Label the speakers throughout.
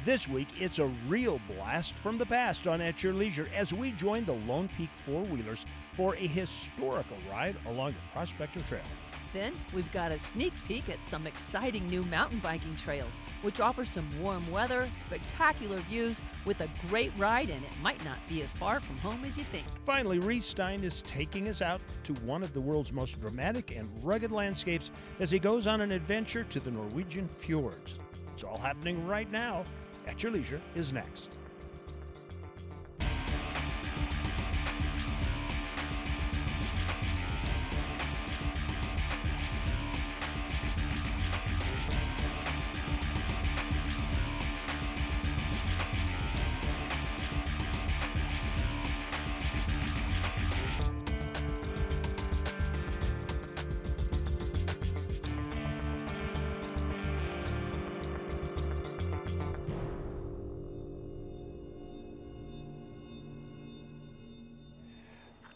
Speaker 1: This week, it's a real blast from the past on At Your Leisure as we join the Lone Peak four-wheelers for a historical ride along the Prospector Trail.
Speaker 2: Then we've got a sneak peek at some exciting new mountain biking trails, which offer some warm weather, spectacular views, with a great ride, and it might not be as far from home as you think.
Speaker 1: Finally, Reece Stein is taking us out to one of the world's most dramatic and rugged landscapes as he goes on an adventure to the Norwegian fjords. It's all happening right now. At Your Leisure is next.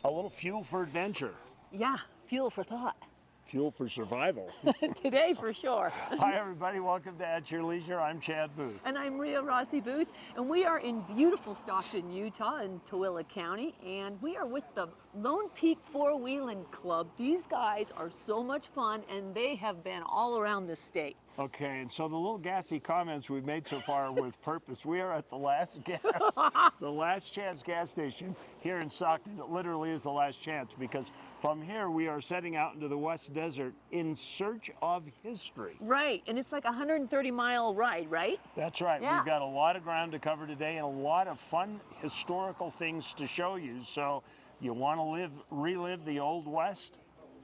Speaker 1: A little fuel for adventure.
Speaker 2: Yeah, fuel for thought.
Speaker 1: Fuel for survival.
Speaker 2: Today for sure.
Speaker 1: Hi everybody, welcome to At Your Leisure. I'm Chad Booth.
Speaker 2: And I'm Rhea Rossi Booth, and we are in beautiful Stockton, Utah in Tooele County, and we are with the Lone Peak Four-Wheeling Club. These guys are so much fun, and they have been all around the state.
Speaker 1: Okay, and so the little gassy comments we've made so far are with purpose. We are at the last chance gas station here in Stockton. It literally is the last chance because from here we are setting out into the West Desert in search of history.
Speaker 2: Right, and it's like a 130-mile ride, right?
Speaker 1: That's right.
Speaker 2: Yeah.
Speaker 1: We've got a lot of ground to cover today and a lot of fun historical things to show you. So you want to relive the Old West?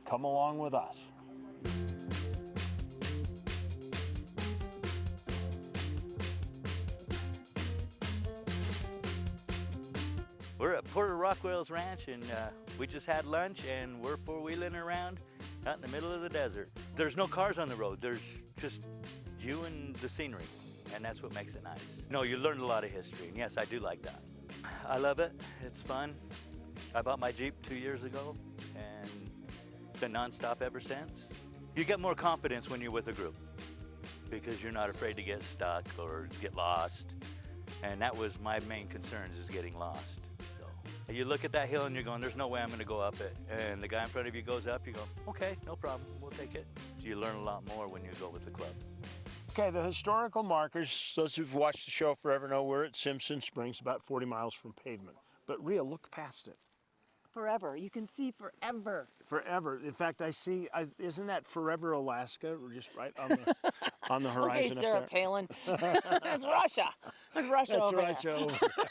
Speaker 1: Come along with us.
Speaker 3: We're at Porter Rockwell's Ranch, and we just had lunch, and we're four-wheeling around out in the middle of the desert. There's no cars on the road. There's just you and the scenery, and that's what makes it nice. No, you learn a lot of history, and yes, I do like that. I love it. It's fun. I bought my Jeep 2 years ago, and been nonstop ever since. You get more confidence when you're with a group because you're not afraid to get stuck or get lost, and that was my main concern, is getting lost. You look at that hill and you're going, there's no way I'm going to go up it. And the guy in front of you goes up, you go, okay, no problem, we'll take it. So you learn a lot more when you go with the club.
Speaker 1: Okay, the historical markers, those who've watched the show forever know we're at Simpson Springs, about 40 miles from pavement. But Rhea, look past it.
Speaker 2: Forever. You can see forever.
Speaker 1: Forever. In fact, I see, isn't that Forever Alaska? We're just right on the horizon.
Speaker 2: Okay, Sarah
Speaker 1: up there.
Speaker 2: Palin. That's Russia. That's Russia
Speaker 1: That's
Speaker 2: over
Speaker 1: right,
Speaker 2: there.
Speaker 1: over there.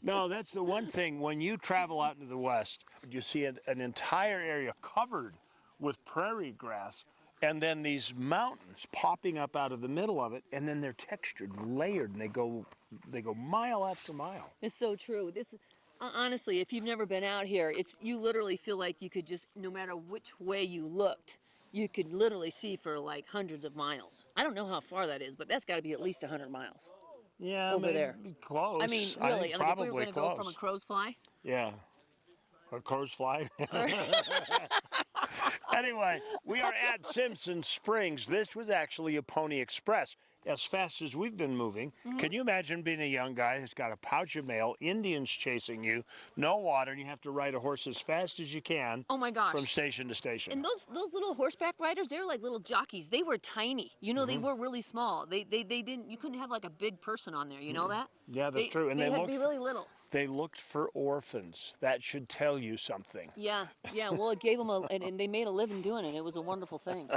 Speaker 1: No, that's the one thing. When you travel out into the West, you see an entire area covered with prairie grass, and then these mountains popping up out of the middle of it, and then they're textured, layered, and they go mile after mile.
Speaker 2: It's so true. This, honestly, if you've never been out here, you literally feel like you could just, no matter which way you looked, you could literally see for like hundreds of miles. I don't know how far that is, but that's got to be at least 100 miles.
Speaker 1: Yeah,
Speaker 2: over there.
Speaker 1: Close.
Speaker 2: I mean, really,
Speaker 1: I
Speaker 2: like if we
Speaker 1: probably
Speaker 2: were going to
Speaker 1: close.
Speaker 2: go from a crow's fly.
Speaker 1: Yeah, a crow's fly. Anyway, we are at Simpson Springs. This was actually a Pony Express. As fast as we've been moving, can you imagine being a young guy who's got a pouch of mail, Indians chasing you, no water, and you have to ride a horse as fast as you can?
Speaker 2: Oh my gosh!
Speaker 1: From station to station.
Speaker 2: And those little horseback riders, they're like little jockeys. They were tiny. You know, they were really small. They didn't. You couldn't have like a big person on there. You know that?
Speaker 1: Yeah, that's true. And
Speaker 2: they had to be really little.
Speaker 1: They looked for orphans. That should tell you something.
Speaker 2: Yeah. Well, it gave them and they made a living doing it. It was a wonderful thing.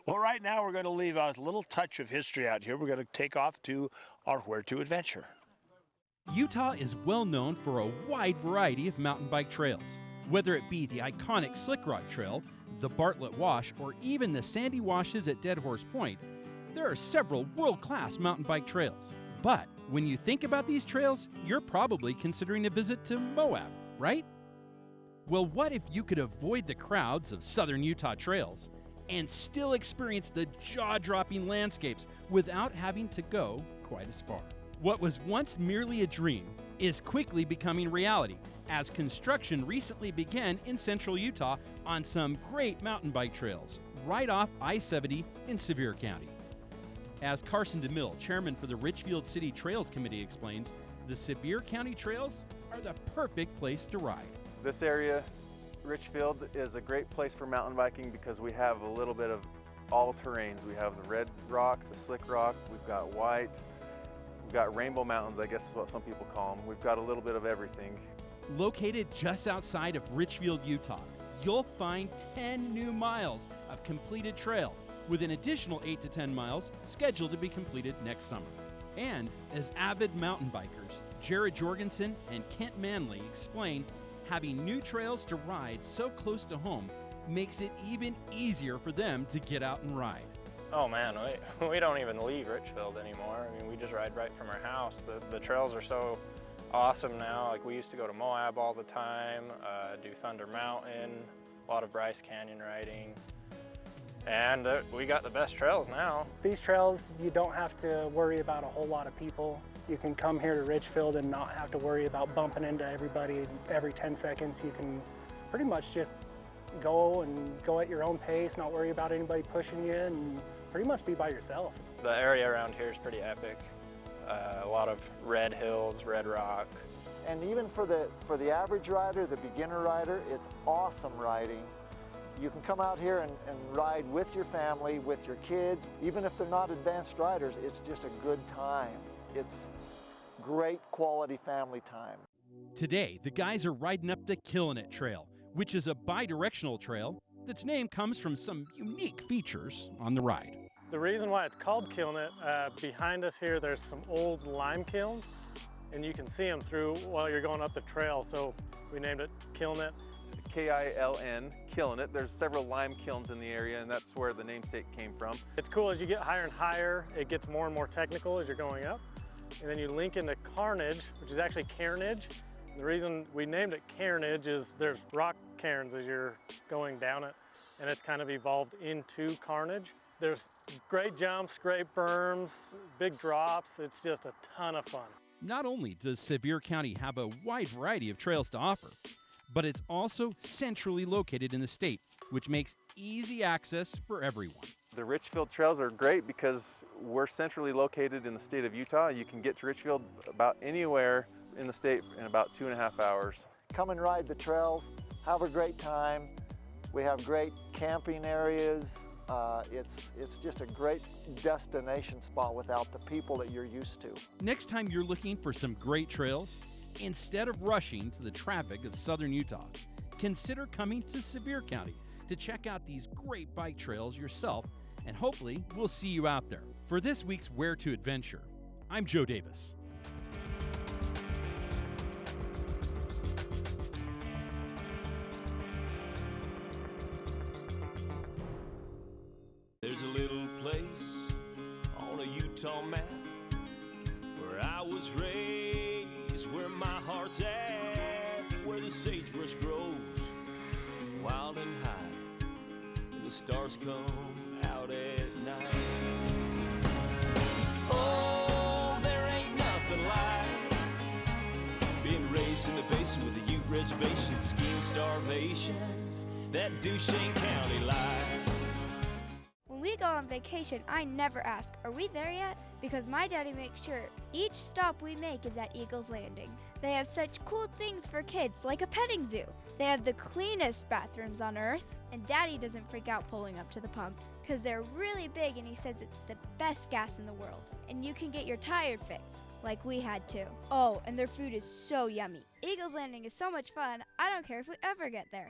Speaker 1: Well, right now we're going to leave a little touch of history out here. We're going to take off to our Where To adventure.
Speaker 4: Utah is well known for a wide variety of mountain bike trails. Whether it be the iconic Slick Rock Trail, the Bartlett Wash, or even the sandy washes at Dead Horse Point, there are several world-class mountain bike trails. But when you think about these trails, you're probably considering a visit to Moab, right? Well, what if you could avoid the crowds of southern Utah trails and still experience the jaw-dropping landscapes without having to go quite as far? What was once merely a dream is quickly becoming reality as construction recently began in central Utah on some great mountain bike trails right off I-70 in Sevier County. As Carson DeMille, chairman for the Richfield City Trails Committee, explains, the Sevier County trails are the perfect place to ride.
Speaker 5: This area, Richfield, is a great place for mountain biking because we have a little bit of all terrains. We have the red rock, the slick rock, we've got white, we've got rainbow mountains, I guess is what some people call them. We've got a little bit of everything.
Speaker 4: Located just outside of Richfield, Utah, you'll find 10 new miles of completed trail, with an additional 8 to 10 miles scheduled to be completed next summer. And as avid mountain bikers, Jared Jorgensen and Kent Manley explain, having new trails to ride so close to home makes it even easier for them to get out and ride.
Speaker 6: Oh man, we don't even leave Richfield anymore. I mean, we just ride right from our house. The trails are so awesome now. Like, we used to go to Moab all the time, do Thunder Mountain, a lot of Bryce Canyon riding. And we got the best trails now.
Speaker 7: These trails, you don't have to worry about a whole lot of people. You can come here to Richfield and not have to worry about bumping into everybody every 10 seconds. You can pretty much just go at your own pace, not worry about anybody pushing you, and pretty much be by yourself.
Speaker 6: The area around here is pretty epic. A lot of red hills, red rock.
Speaker 8: And even for the average rider, the beginner rider, it's awesome riding. You can come out here and ride with your family, with your kids. Even if they're not advanced riders, it's just a good time. It's great quality family time.
Speaker 4: Today, the guys are riding up the Killin' It Trail, which is a bi-directional trail that's name comes from some unique features on the ride.
Speaker 7: The reason why it's called Kiln It, behind us here there's some old lime kilns, and you can see them through while you're going up the trail, so we named it Kiln It.
Speaker 5: K-I-L-N, Killing It. There's several lime kilns in the area, and that's where the namesake came from.
Speaker 7: It's cool, as you get higher and higher, it gets more and more technical as you're going up. And then you link into Carnage, which is actually Cairnage. And the reason we named it Cairnage is there's rock cairns as you're going down it, and it's kind of evolved into Carnage. There's great jumps, great berms, big drops. It's just a ton of fun.
Speaker 4: Not only does Sevier County have a wide variety of trails to offer, but it's also centrally located in the state, which makes easy access for everyone.
Speaker 5: The Richfield trails are great because we're centrally located in the state of Utah. You can get to Richfield about anywhere in the state in about 2.5 hours.
Speaker 8: Come and ride the trails, have a great time. We have great camping areas. It's just a great destination spot without the people that you're used to.
Speaker 4: Next time you're looking for some great trails, instead of rushing to the traffic of southern Utah, consider coming to Sevier County to check out these great bike trails yourself, and hopefully we'll see you out there. For this week's Where to Adventure, I'm Joe Davis.
Speaker 9: There's a little place on a Utah map where I was raised, where my heart's at, where the sagebrush grows wild and high, and the stars come out at night. Oh, there ain't nothing like being raised in the basin with a Ute reservation, skiing starvation, that Duchesne County life.
Speaker 10: When we go on vacation, I never ask, are we there yet? Because my daddy makes sure each stop we make is at Eagles Landing. They have such cool things for kids, like a petting zoo. They have the cleanest bathrooms on earth, and Daddy doesn't freak out pulling up to the pumps, because they're really big and he says it's the best gas in the world. And you can get your tire fixed, like we had to. Oh, and their food is so yummy. Eagles Landing is so much fun, I don't care if we ever get there.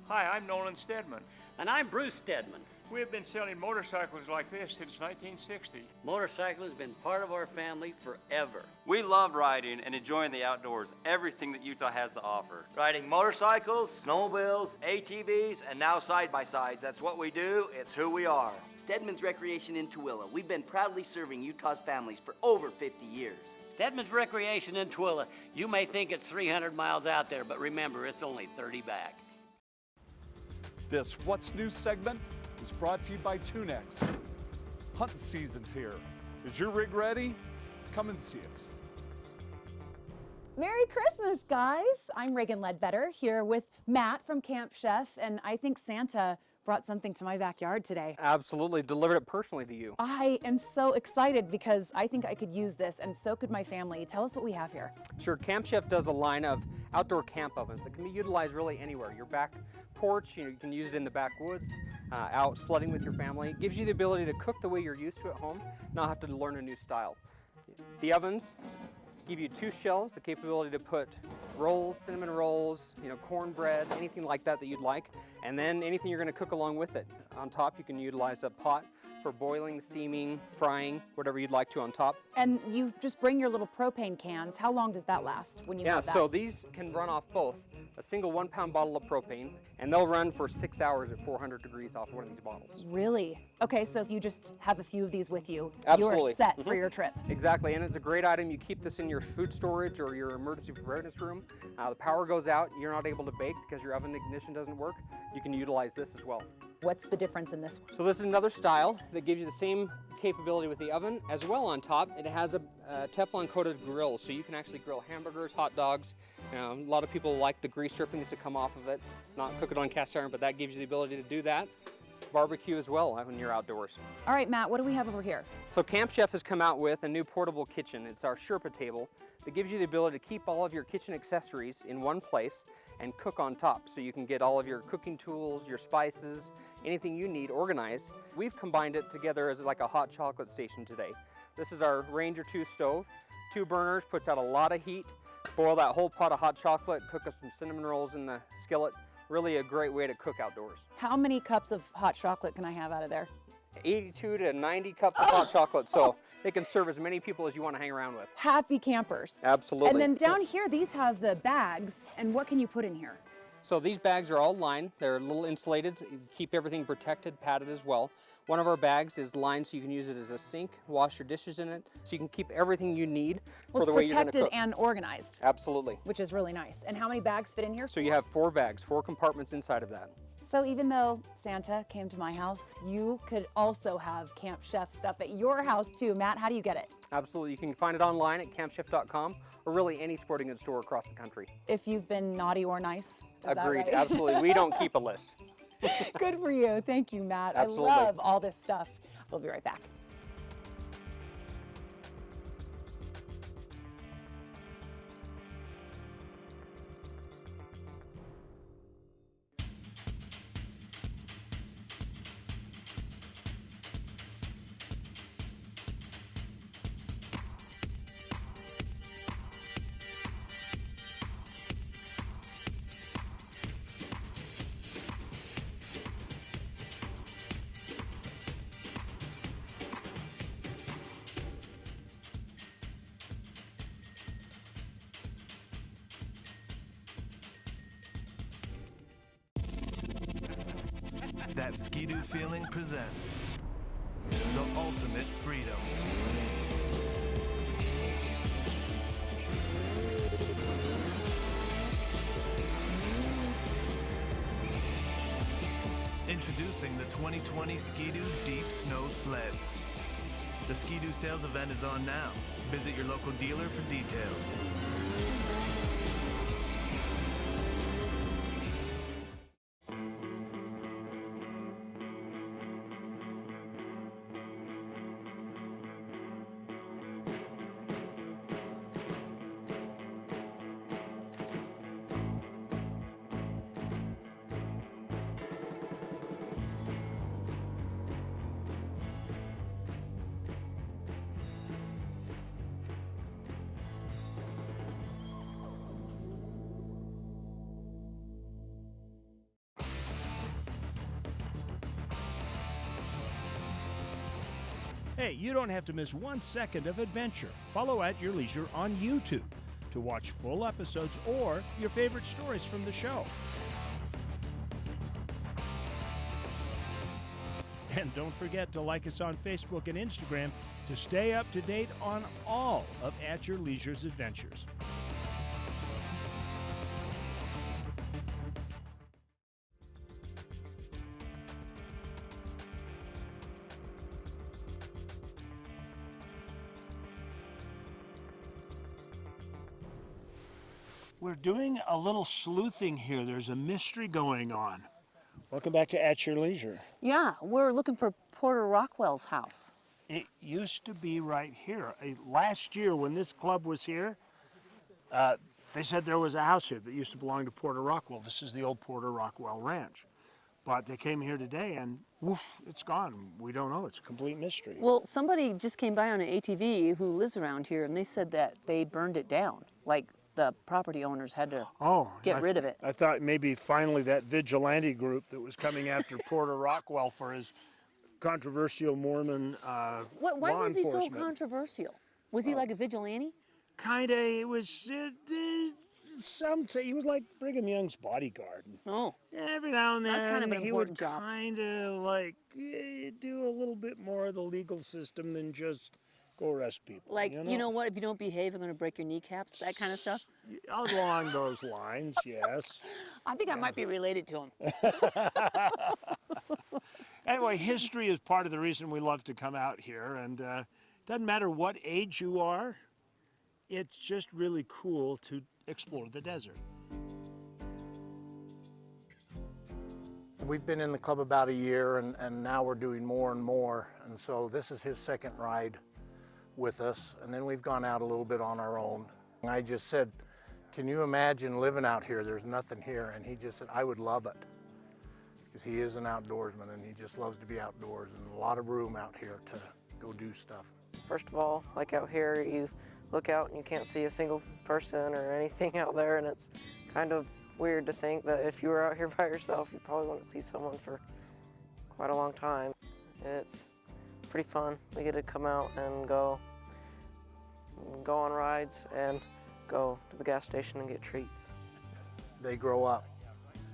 Speaker 11: Hi, I'm Nolan Steadman.
Speaker 12: And I'm Bruce Steadman.
Speaker 11: We've been selling motorcycles like this since 1960.
Speaker 12: Motorcycle has been part of our family forever.
Speaker 13: We love riding and enjoying the outdoors, everything that Utah has to offer.
Speaker 14: Riding motorcycles, snowmobiles, ATVs, and now side-by-sides. That's what we do, it's who we are.
Speaker 15: Steadman's Recreation in Tooele. We've been proudly serving Utah's families for over 50 years.
Speaker 12: Steadman's Recreation in Tooele. You may think it's 300 miles out there, but remember, it's only 30 back.
Speaker 16: This What's New segment is brought to you by Tunex. Hunting season's here. Is your rig ready? Come and see us.
Speaker 17: Merry Christmas, guys. I'm Reagan Ledbetter here with Matt from Camp Chef, and I think Santa brought something to my backyard today.
Speaker 18: Absolutely, delivered it personally to you.
Speaker 17: I am so excited because I think I could use this, and so could my family. Tell us what we have here.
Speaker 18: Sure, Camp Chef does a line of outdoor camp ovens that can be utilized really anywhere. Your back porch, you can use it in the backwoods, out sledding with your family. It gives you the ability to cook the way you're used to at home, not have to learn a new style. The ovens give you 2 shelves, the capability to put rolls, cinnamon rolls, cornbread, anything like that you'd like, and then anything you're going to cook along with it. On top, you can utilize a pot for boiling, steaming, frying, whatever you'd like to on top.
Speaker 17: And you just bring your little propane cans. How long does that last when you have that?
Speaker 18: Yeah, so these can run off both a single 1-pound bottle of propane, and they'll run for 6 hours at 400 degrees off one of these bottles.
Speaker 17: Really? Okay, so if you just have a few of these with you,
Speaker 18: Absolutely.
Speaker 17: you're set for your trip.
Speaker 18: Exactly, and it's a great item. You keep this in your food storage or your emergency preparedness room. The power goes out, you're not able to bake because your oven ignition doesn't work. You can utilize this as well.
Speaker 17: What's the difference in this one?
Speaker 18: So this is another style that gives you the same capability with the oven. As well on top, it has a Teflon coated grill, so you can actually grill hamburgers, hot dogs. A lot of people like the grease drippings that come off of it, not cook it on cast iron, but that gives you the ability to do that. Barbecue as well when you're outdoors.
Speaker 17: All right, Matt, what do we have over here?
Speaker 18: So Camp Chef has come out with a new portable kitchen. It's our Sherpa table that gives you the ability to keep all of your kitchen accessories in one place and cook on top. So you can get all of your cooking tools, your spices, anything you need organized. We've combined it together as like a hot chocolate station today. This is our Ranger 2 stove. 2 burners, puts out a lot of heat. Boil that whole pot of hot chocolate, cook up some cinnamon rolls in the skillet. Really a great way to cook outdoors.
Speaker 17: How many cups of hot chocolate can I have out of there?
Speaker 18: 82 to 90 cups of hot chocolate, so they can serve as many people as you want to hang around with.
Speaker 17: Happy campers.
Speaker 18: Absolutely.
Speaker 17: And then down here, these have the bags, and what can you put in here?
Speaker 18: So these bags are all lined. They're a little insulated, keep everything protected, padded as well. One of our bags is lined so you can use it as a sink, wash your dishes in it, so you can keep everything you need for the way you're going to cook.
Speaker 17: It's protected and organized.
Speaker 18: Absolutely.
Speaker 17: Which is really nice. And how many bags fit in here?
Speaker 18: So you have 4 bags, 4 compartments inside of that.
Speaker 17: So even though Santa came to my house, you could also have Camp Chef stuff at your house too. Matt, how do you get it?
Speaker 18: Absolutely. You can find it online at campchef.com or really any sporting goods store across the country.
Speaker 17: If you've been naughty or nice. Is
Speaker 18: Agreed.
Speaker 17: that right?
Speaker 18: Absolutely. We don't keep a list.
Speaker 17: Good for you. Thank you, Matt.
Speaker 18: Absolutely.
Speaker 17: I love all this stuff. We'll be right back.
Speaker 9: That Ski-Doo feeling presents the ultimate freedom. Introducing the 2020 Ski-Doo Deep Snow Sleds. The Ski-Doo sales event is on now. Visit your local dealer for details.
Speaker 1: Hey, you don't have to miss 1 second of adventure. Follow At Your Leisure on YouTube to watch full episodes or your favorite stories from the show. And don't forget to like us on Facebook and Instagram to stay up to date on all of At Your Leisure's adventures. We're doing a little sleuthing here. There's a mystery going on. Welcome back to At Your Leisure.
Speaker 2: Yeah, we're looking for Porter Rockwell's house.
Speaker 1: It used to be right here. Last year when this club was here, they said there was a house here that used to belong to Porter Rockwell. This is the old Porter Rockwell Ranch. But they came here today and woof, it's gone. We don't know. It's a complete mystery.
Speaker 2: Well, somebody just came by on an ATV who lives around here, and they said that they burned it down. Like, the property owners had to get rid of it.
Speaker 1: I thought maybe finally that vigilante group that was coming after Porter Rockwell for his controversial Mormon
Speaker 2: Why was he so controversial? Was he like a vigilante?
Speaker 1: Kinda. It was some say he was like Brigham Young's bodyguard.
Speaker 2: Oh.
Speaker 1: Every now and then
Speaker 2: That's kind of an
Speaker 1: he
Speaker 2: important
Speaker 1: would
Speaker 2: job.
Speaker 1: kind of like do a little bit more of the legal system than just go arrest people.
Speaker 2: Like, you know what, if you don't behave, I'm going to break your kneecaps, that kind of stuff?
Speaker 1: Along those lines, yes.
Speaker 2: I think I might be related to him.
Speaker 1: Anyway, history is part of the reason we love to come out here, and doesn't matter what age you are, it's just really cool to explore the desert.
Speaker 19: We've been in the club about a year, and now we're doing more and more, and so this is his second ride with us, and then we've gone out a little bit on our own. And I just said, can you imagine living out here? There's nothing here. And he just said, I would love it. Because he is an outdoorsman and he just loves to be outdoors, and a lot of room out here to go do stuff.
Speaker 20: First of all, like out here, you look out and you can't see a single person or anything out there, and it's kind of weird to think that if you were out here by yourself, you probably wouldn't see someone for quite a long time. It's pretty fun. We get to come out and go on rides and go to the gas station and get treats.
Speaker 19: They grow up,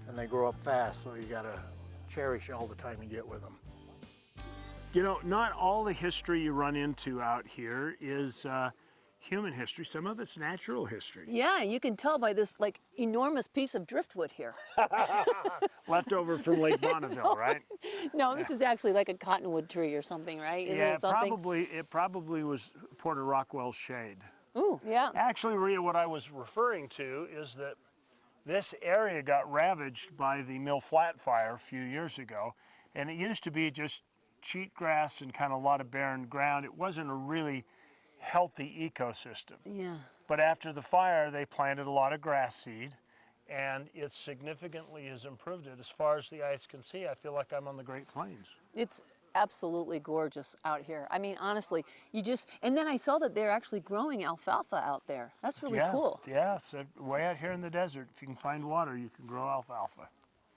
Speaker 19: and they grow up fast, so you gotta cherish all the time you get with them.
Speaker 1: You know, not all the history you run into out here is human history. Some of it's natural history.
Speaker 2: Yeah, you can tell by this like enormous piece of driftwood here.
Speaker 1: Left over from Lake Bonneville, right?
Speaker 2: No, this is actually like a cottonwood tree or something, right? Isn't
Speaker 1: yeah,
Speaker 2: it something?
Speaker 1: it probably was Porter Rockwell's shade.
Speaker 2: Ooh, yeah.
Speaker 1: Actually, Rhea, what I was referring to is that this area got ravaged by the Mill Flat fire a few years ago, and it used to be just cheatgrass and kind of a lot of barren ground. It wasn't a really healthy ecosystem.
Speaker 2: Yeah.
Speaker 1: But after the fire, they planted a lot of grass seed, and it significantly has improved it. As far as the eyes can see, I feel like I'm on the Great Plains.
Speaker 2: It's absolutely gorgeous out here. I mean, honestly, and then I saw that they're actually growing alfalfa out there. That's really cool.
Speaker 1: Yeah, so way out here in the desert, if you can find water, you can grow alfalfa.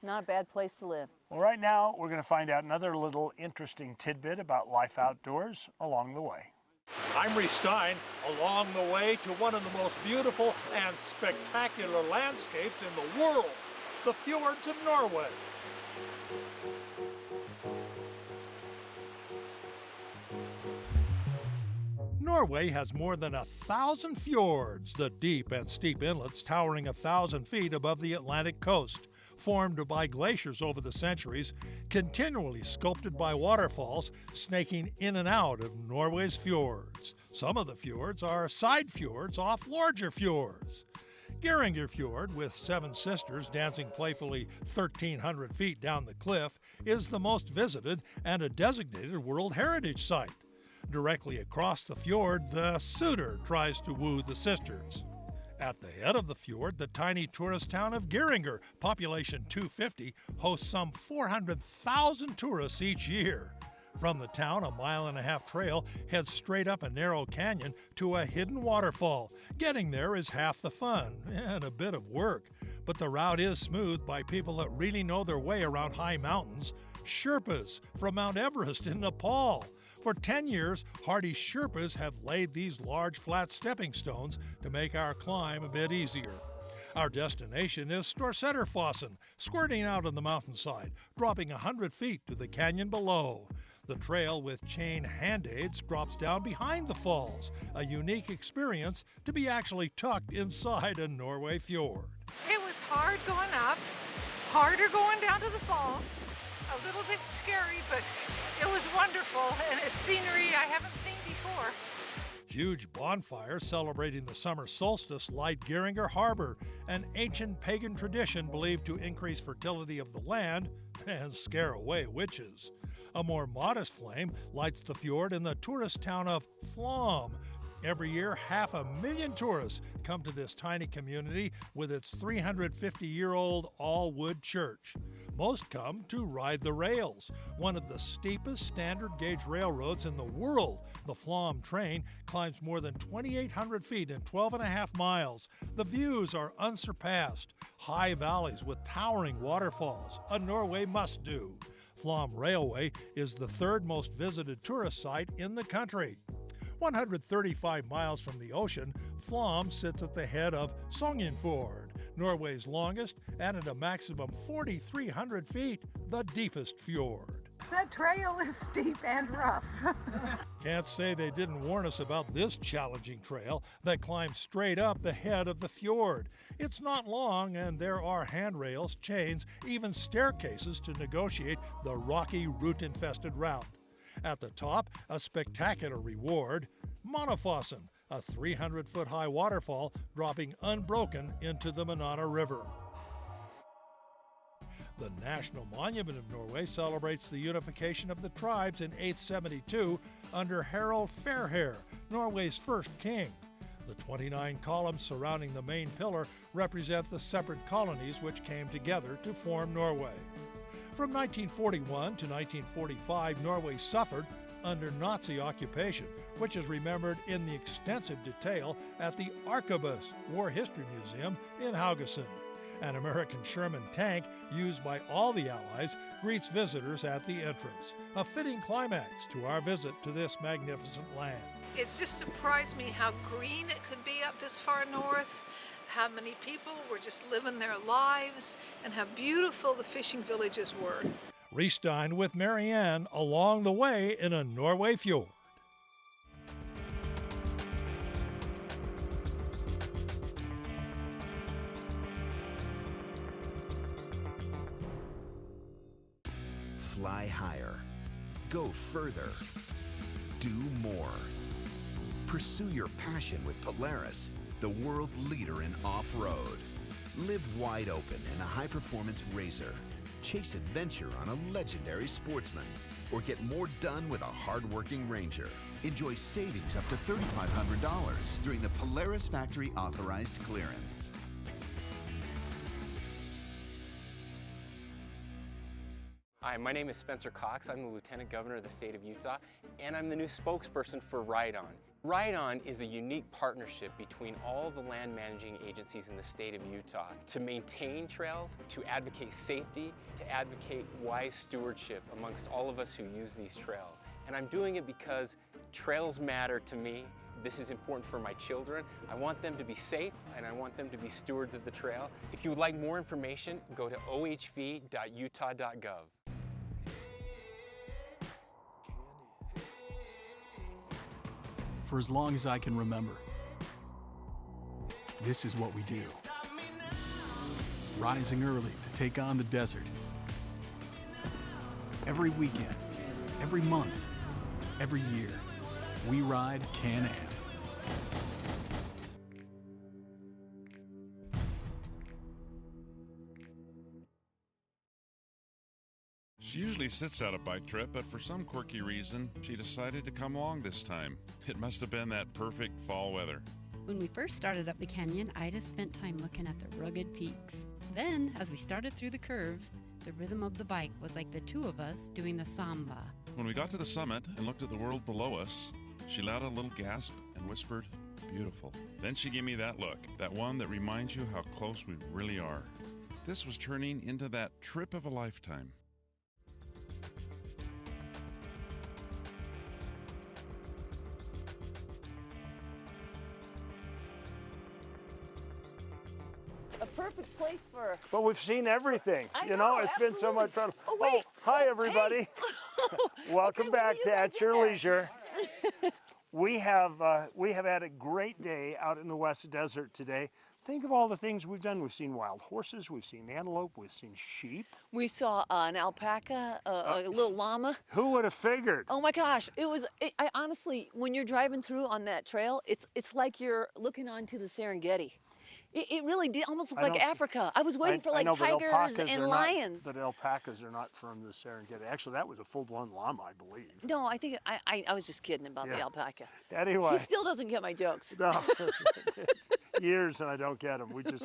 Speaker 2: Not a bad place to live.
Speaker 1: Well, right now, we're going to find out another little interesting tidbit about life outdoors along the way.
Speaker 21: I'm Reece Stein, along the way to one of the most beautiful and spectacular landscapes in the world, the fjords of Norway. Norway has more than 1,000 fjords, the deep and steep inlets towering 1,000 feet above the Atlantic coast, formed by glaciers over the centuries, continually sculpted by waterfalls snaking in and out of Norway's fjords. Some of the fjords are side fjords off larger fjords. Geiranger Fjord, with 7 sisters dancing playfully 1,300 feet down the cliff, is the most visited and a designated World Heritage Site. Directly across the fjord, the suitor tries to woo the sisters. At the head of the fjord, the tiny tourist town of Geiranger, population 250, hosts some 400,000 tourists each year. From the town, a 1.5 mile trail heads straight up a narrow canyon to a hidden waterfall. Getting there is half the fun and a bit of work, but the route is smoothed by people that really know their way around high mountains, Sherpas from Mount Everest in Nepal. For 10 years, hardy Sherpas have laid these large flat stepping stones to make our climb a bit easier. Our destination is Storsetterfossen, squirting out on the mountainside, dropping 100 feet to the canyon below. The trail with chain hand-aids drops down behind the falls, a unique experience to be actually tucked inside a Norway fjord.
Speaker 3: It was hard going up, harder going down to the falls, a little bit scary, but it was wonderful, and it's scenery I haven't seen before.
Speaker 21: Huge bonfires celebrating the summer solstice light Geiringer Harbor, an ancient pagan tradition believed to increase fertility of the land and scare away witches. A more modest flame lights the fjord in the tourist town of Flom. Every year, 500,000 tourists come to this tiny community with its 350-year-old all-wood church. Most come to ride the rails, one of the steepest standard gauge railroads in the world. The Flom train climbs more than 2,800 feet in 12.5 miles. The views are unsurpassed. High valleys with towering waterfalls, a Norway must-do. Flom Railway is the third most visited tourist site in the country. 135 miles from the ocean, Flom sits at the head of Sognefjord, Norway's longest and at a maximum 4,300 feet, the deepest fjord.
Speaker 3: That trail is steep and rough.
Speaker 21: Can't say they didn't warn us about this challenging trail that climbs straight up the head of the fjord. It's not long, and there are handrails, chains, even staircases to negotiate the rocky, root-infested route. At the top, a spectacular reward, Monofossen, a 300-foot-high waterfall dropping unbroken into the Manana River. The National Monument of Norway celebrates the unification of the tribes in 872 under Harald Fairhair, Norway's first king. The 29 columns surrounding the main pillar represent the separate colonies which came together to form Norway. From 1941 to 1945, Norway suffered under Nazi occupation, which is remembered in the extensive detail at the Arquebus War History Museum in Haugesund. An American Sherman tank used by all the Allies greets visitors at the entrance, a fitting climax to our visit to this magnificent land.
Speaker 3: It's just surprised me how green it could be up this far north, how many people were just living their lives, and how beautiful the fishing villages were.
Speaker 21: Reece Stein with Marianne along the way in a Norway fjord.
Speaker 22: Fly higher. Go further. Do more. Pursue your passion with Polaris, the world leader in off-road. Live wide open in a high-performance RZR. Chase adventure on a legendary Sportsman. Or get more done with a hard-working Ranger. Enjoy savings up to $3,500 during the Polaris Factory Authorized Clearance.
Speaker 23: Hi, my name is Spencer Cox. I'm the Lieutenant Governor of the state of Utah, and I'm the new spokesperson for Ride On. Ride On is a unique partnership between all the land managing agencies in the state of Utah to maintain trails, to advocate safety, to advocate wise stewardship amongst all of us who use these trails. And I'm doing it because trails matter to me. This is important for my children. I want them to be safe, and I want them to be stewards of the trail. If you would like more information, go to ohv.utah.gov.
Speaker 24: For as long as I can remember, this is what we do. Rising early to take on the desert. Every weekend, every month, every year, we ride Can-Am.
Speaker 25: She usually sits out a bike trip, but for some quirky reason, she decided to come along this time. It must have been that perfect fall weather.
Speaker 26: When we first started up the canyon, Ida spent time looking at the rugged peaks. Then, as we started through the curves, the rhythm of the bike was like the two of us doing the samba.
Speaker 25: When we got to the summit and looked at the world below us, she let out a little gasp and whispered, "Beautiful." Then she gave me that look, that one that reminds you how close we really are. This was turning into that trip of a lifetime.
Speaker 2: perfect place for.
Speaker 1: But we've seen everything.
Speaker 2: I
Speaker 1: you
Speaker 2: know,
Speaker 1: it's been so much fun.
Speaker 2: Oh, wait.
Speaker 1: Hi everybody.
Speaker 2: Hey.
Speaker 1: Welcome back to At Your Leisure. We have had a great day out in the West Desert today. Think of all the things we've done. We've seen wild horses, we've seen antelope, we've seen sheep.
Speaker 2: We saw an alpaca, a little llama.
Speaker 1: Who would have figured?
Speaker 2: Oh my gosh, I honestly, when you're driving through on that trail, it's like you're looking onto the Serengeti. It really did almost look like Africa. I was waiting for like tigers and lions.
Speaker 1: But alpacas are not from the Serengeti. Actually, that was a full-blown llama, I believe.
Speaker 2: No, I think I was just kidding about the alpaca.
Speaker 1: Anyway.
Speaker 2: He still doesn't get my jokes.
Speaker 1: No. Years and I don't get them. We just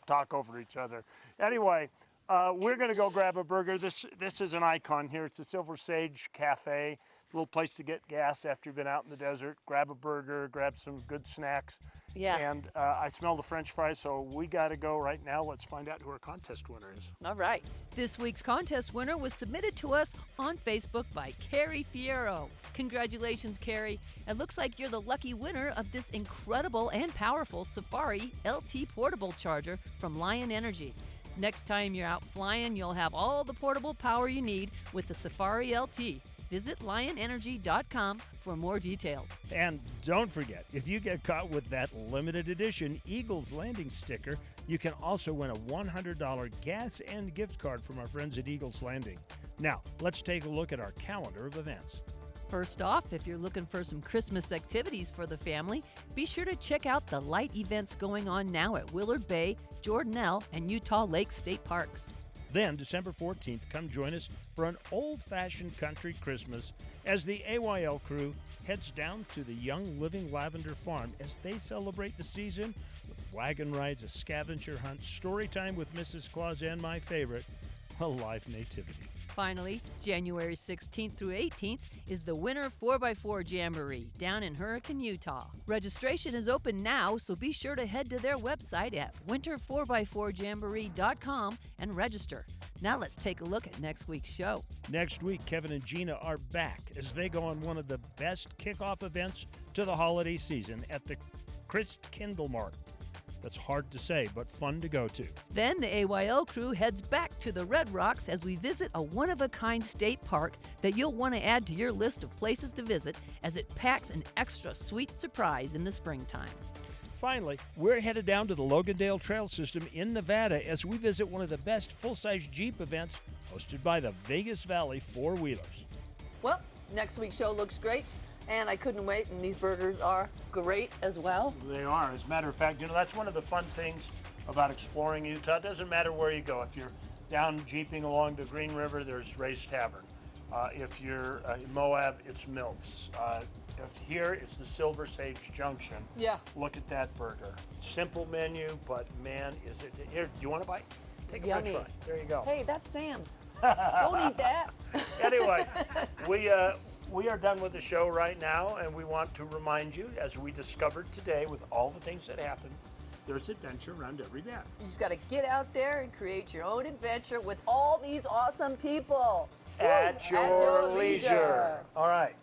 Speaker 1: talk over each other. Anyway, we're going to go grab a burger. This is an icon here. It's the Silver Sage Cafe. A little place to get gas after you've been out in the desert. Grab a burger, grab some good snacks.
Speaker 2: Yeah.
Speaker 1: And I smell the French fries, so we got to go right now. Let's find out who our contest winner is.
Speaker 2: All right.
Speaker 4: This week's contest winner was submitted to us on Facebook by Carrie Fierro. Congratulations, Carrie. It looks like you're the lucky winner of this incredible and powerful Safari LT portable charger from Lion Energy. Next time you're out flying, you'll have all the portable power you need with the Safari LT. Visit lionenergy.com for more details.
Speaker 1: And don't forget, if you get caught with that limited edition Eagles Landing sticker, you can also win a $100 gas and gift card from our friends at Eagles Landing. Now, let's take a look at our calendar of events.
Speaker 4: First off, if you're looking for some Christmas activities for the family, be sure to check out the light events going on now at Willard Bay, Jordanelle, and Utah Lake State Parks.
Speaker 1: Then, December 14th, come join us for an old-fashioned country Christmas as the AYL crew heads down to the Young Living Lavender Farm as they celebrate the season with wagon rides, a scavenger hunt, story time with Mrs. Claus, and my favorite, a live nativity.
Speaker 4: Finally, January 16th through 18th is the Winter 4x4 Jamboree down in Hurricane, Utah. Registration is open now, so be sure to head to their website at winter4x4jamboree.com and register. Now let's take a look at next week's show.
Speaker 1: Next week, Kevin and Gina are back as they go on one of the best kickoff events to the holiday season at the Christkindlmark. That's hard to say, but fun to go to.
Speaker 4: Then the AYL crew heads back to the Red Rocks as we visit a one-of-a-kind state park that you'll want to add to your list of places to visit as it packs an extra sweet surprise in the springtime.
Speaker 1: Finally, we're headed down to the Logandale Trail System in Nevada as we visit one of the best full-size Jeep events hosted by the Vegas Valley Four-Wheelers.
Speaker 2: Well, next week's show looks great. And I couldn't wait, and these burgers are great as well.
Speaker 1: They are. As a matter of fact, that's one of the fun things about exploring Utah. It doesn't matter where you go. If you're down jeeping along the Green River, there's Ray's Tavern. If you're in Moab, it's Milks. If here, it's the Silver Sage Junction.
Speaker 2: Yeah.
Speaker 1: Look at that burger. Simple menu, but man, is it. Here, do you want a bite? Take a
Speaker 2: Yummy.
Speaker 1: French fry. There you go.
Speaker 2: Hey, that's Sam's. Don't eat that.
Speaker 1: Anyway, we are done with the show right now, and we want to remind you, as we discovered today with all the things that happened, there's adventure around every bend.
Speaker 2: You just got to get out there and create your own adventure with all these awesome people.
Speaker 1: At your leisure. All right.